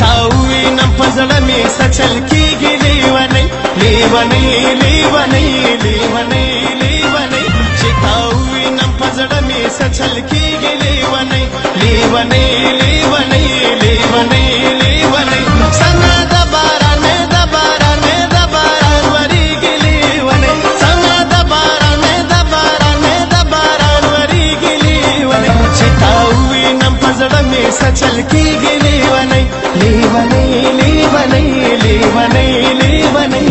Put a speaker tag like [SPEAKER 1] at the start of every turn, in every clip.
[SPEAKER 1] تا وینم په زړه مې سچل کېږي لیونی لیونی لیونی لیونی لیونی چې تا وینم په زړه مې سچل کېږي لیونی لیونی لیونی لیونی لیونی څنګه د باران د باران د باران وریږي لیونی څنګه د باران د باران د باران وریږي لیونی چې تا وینم په زړه مې سچل کېږي لیونی لیونی لیونی لیونی لیونی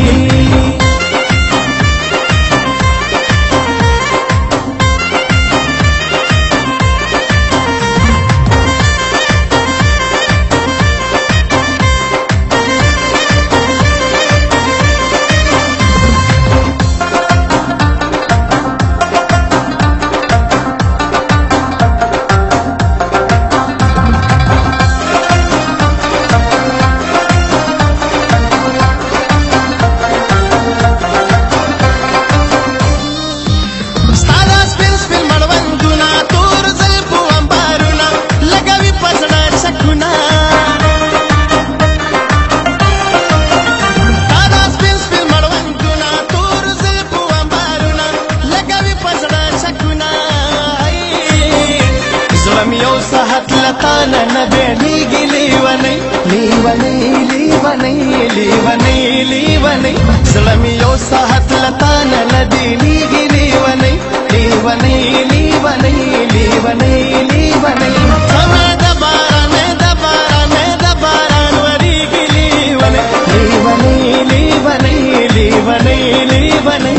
[SPEAKER 1] لتانا نبينيږي لیونی لیونی لیونی لیونی لیونی زړه مې یو ساعت لتانا نبينيږي لیونی لیونی لیونی لیونی لیونی څنګه د باران د باران د باران وریږي لیونی لیونی لیونی لیونی لیونی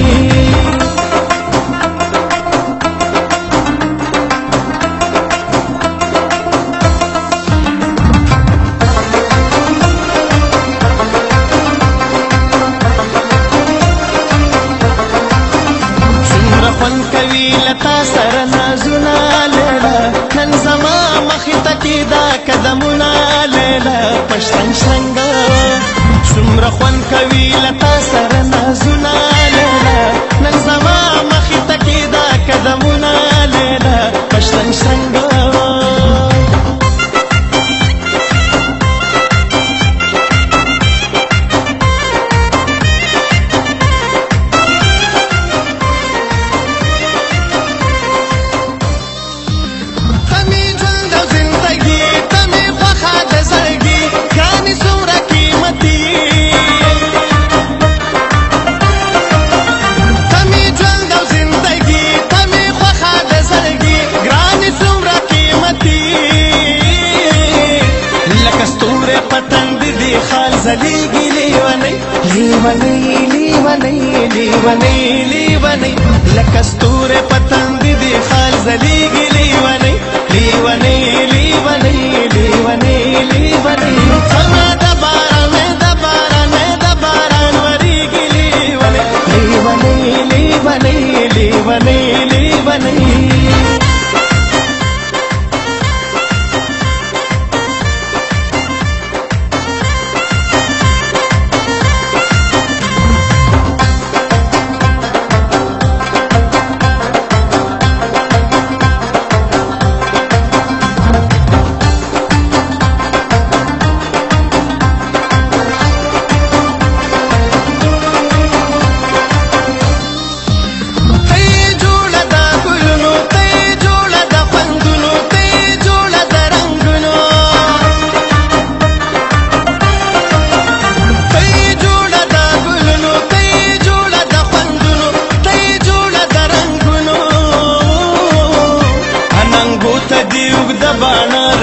[SPEAKER 1] لتا سره نازونه لیلا نن زما مخې ته کېدا قدمونه لیلا پشتن شرنګه څومره خوند کوي لتا سره نازونه لیلا نن زما مخې ته کېدا قدمونه لیلا پشتن شرنګه زلیږي لیونی لیونی لیونی لیونی لیونی لکه ستوری په تندي دي خال زلیږي لیونی لیونی لیونی لیونی لیونی څنګه د باران د باران د باران وریږي لیونی لیونی لیونی لیونی لیونی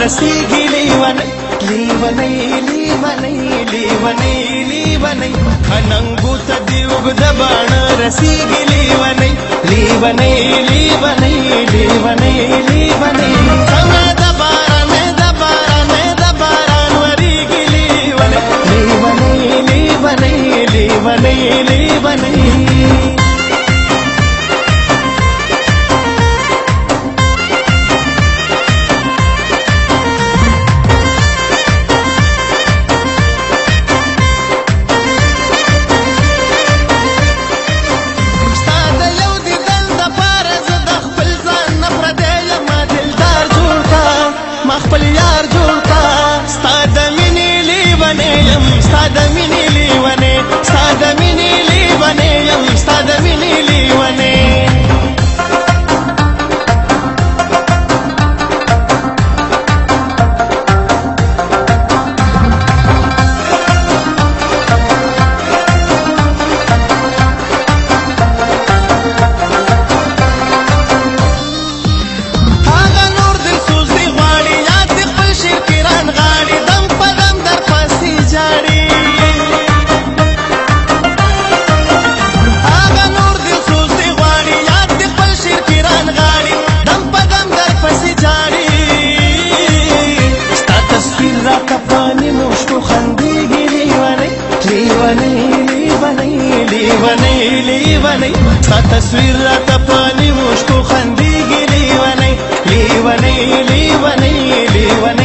[SPEAKER 1] رسیږي لیونی لیونی لیونی لیونی لیونی اننګو ته دی اوږده باڼه رسیږي لیونی لیونی لیونی لیونی لیونی څنګه د باران د باران د باران وریږي لیونی لیونی لیونی لیونی لیونی ستا د مینې لیونې ستا د مینې لیونې یم ستا د مینې لیونې ستا تصویر راته په نیمو شپو خندېږي لیونۍ لیونۍ لیونۍ لیونۍ